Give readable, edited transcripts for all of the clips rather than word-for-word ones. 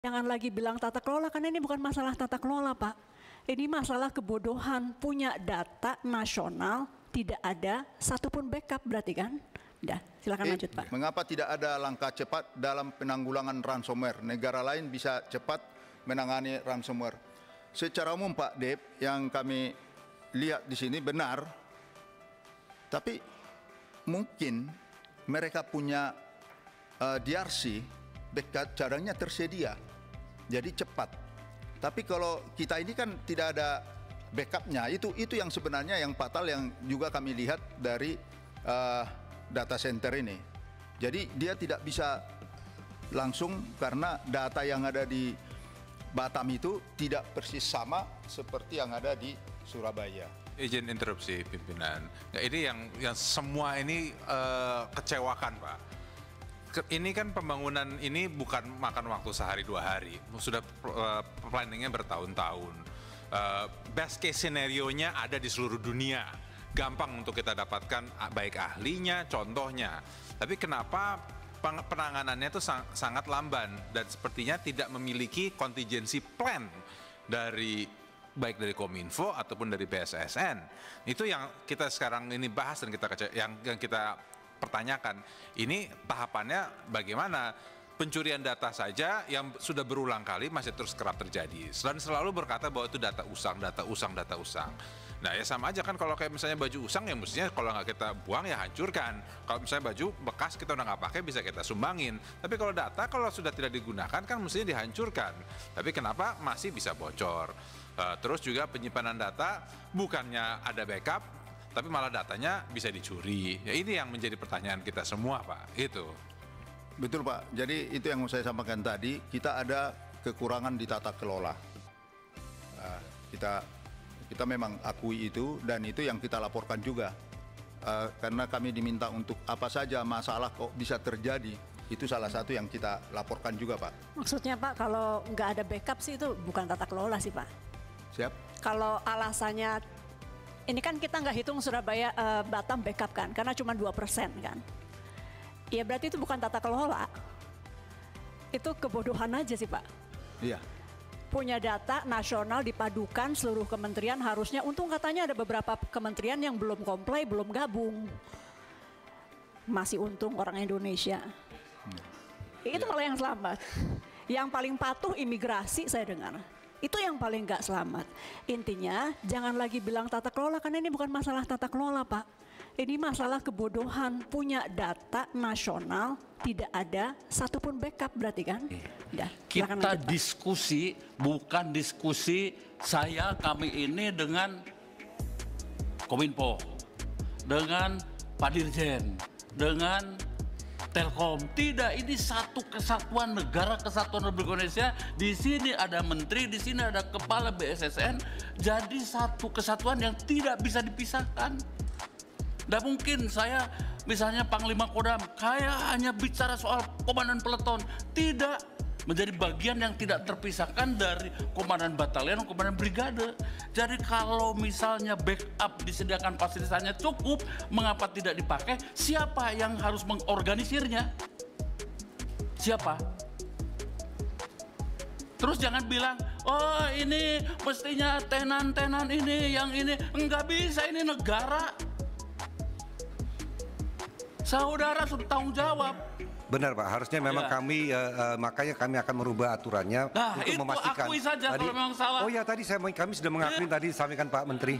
Jangan lagi bilang tata kelola, karena ini bukan masalah tata kelola, Pak. Ini masalah kebodohan. Punya data nasional, tidak ada satupun backup berarti kan? Udah, silakan lanjut, Pak. Mengapa tidak ada langkah cepat dalam penanggulangan ransomware? Negara lain bisa cepat menangani ransomware. Secara umum, Pak Dep, yang kami lihat di sini benar, tapi mungkin mereka punya DRC, backup caranya tersedia, jadi cepat. Tapi kalau kita ini kan tidak ada backupnya, itu yang sebenarnya yang fatal, yang juga kami lihat dari data center ini. Jadi dia tidak bisa langsung karena data yang ada di Batam itu tidak persis sama seperti yang ada di Surabaya. Izin interupsi pimpinan. Nah, ini yang semua ini kecewakan, Pak. Ini kan pembangunan ini bukan makan waktu sehari dua hari, sudah planningnya bertahun-tahun. Best case scenario-nya ada di seluruh dunia, gampang untuk kita dapatkan baik ahlinya, contohnya. Tapi kenapa penanganannya itu sangat lamban dan sepertinya tidak memiliki contingency plan dari baik dari Kominfo ataupun dari BSSN. Itu yang kita sekarang ini bahas dan yang kita pertanyakan, ini tahapannya bagaimana? Pencurian data saja yang sudah berulang kali masih terus kerap terjadi. Dan selalu berkata bahwa itu data usang. Nah ya sama aja kan kalau kayak misalnya baju usang ya mestinya kalau nggak kita buang ya hancurkan. Kalau misalnya baju bekas kita udah nggak pakai bisa kita sumbangin. Tapi kalau data kalau sudah tidak digunakan kan mestinya dihancurkan. Tapi kenapa masih bisa bocor? Terus juga penyimpanan data bukannya ada backup, tapi malah datanya bisa dicuri. Ya ini yang menjadi pertanyaan kita semua, Pak. Itu. Betul, Pak. Jadi itu yang saya sampaikan tadi, kita ada kekurangan di tata kelola. Kita memang akui itu, dan itu yang kita laporkan juga. Karena kami diminta untuk apa saja masalah kok bisa terjadi. Itu salah satu yang kita laporkan juga, Pak. Maksudnya, Pak, kalau nggak ada backup sih itu bukan tata kelola sih, Pak. Siap. Kalau alasannya, ini kan kita nggak hitung Surabaya, Batam backup kan, karena cuma 2% kan. Ya berarti itu bukan tata kelola. Itu kebodohan aja sih, Pak. Iya. Punya data nasional dipadukan seluruh kementerian, harusnya, untung katanya ada beberapa kementerian yang belum comply, belum gabung. Masih untung orang Indonesia. Itu malah yang selamat. Yang paling patuh imigrasi saya dengar. Itu yang paling nggak selamat. Intinya jangan lagi bilang tata kelola, karena ini bukan masalah tata kelola, Pak. Ini masalah kebodohan. Punya data nasional, tidak ada satupun backup berarti kan? Udah, kita lanjut, diskusi, bukan diskusi kami ini dengan Kominfo, dengan Pak Dirjen, dengan Telkom. Tidak, ini satu kesatuan negara, kesatuan Republik Indonesia. Di sini ada menteri, di sini ada kepala BSSN. Jadi satu kesatuan yang tidak bisa dipisahkan. Tidak mungkin saya misalnya Panglima Kodam, kayak hanya bicara soal komandan peleton. Tidak. Menjadi bagian yang tidak terpisahkan dari komandan batalion, komandan brigade. Jadi kalau misalnya backup disediakan fasilitasnya cukup, mengapa tidak dipakai? Siapa yang harus mengorganisirnya? Siapa? Terus jangan bilang, oh ini mestinya tenan-tenan ini, yang ini. Enggak bisa, ini negara. Saudara sudah tanggung jawab. Benar, Pak, harusnya memang kami makanya kami akan merubah aturannya untuk memastikan. Akui saja tadi, kalau memang salah. Oh ya, tadi kami sudah mengakui tadi disampaikan Pak Menteri.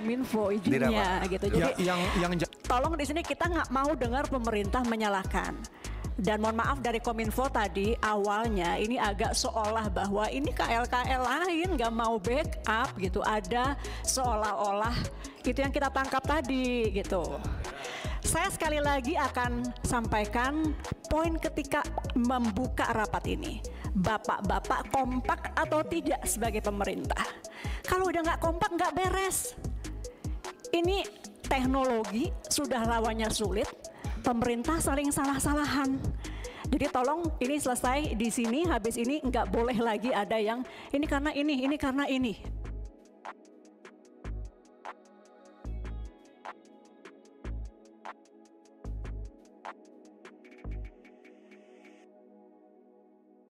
Minfo izinnya gitu. Jadi yang tolong di sini kita nggak mau dengar pemerintah menyalahkan. Dan mohon maaf dari Kominfo tadi awalnya ini agak seolah bahwa ini KL-KL lain nggak mau backup gitu. Ada seolah-olah itu yang kita tangkap tadi gitu. Saya sekali lagi akan sampaikan poin ketika membuka rapat ini. Bapak-bapak kompak atau tidak sebagai pemerintah? Kalau udah nggak kompak nggak beres. Ini teknologi sudah lawannya sulit, pemerintah saling salah-salahan. Jadi tolong ini selesai di sini, habis ini nggak boleh lagi ada yang ini karena ini karena ini.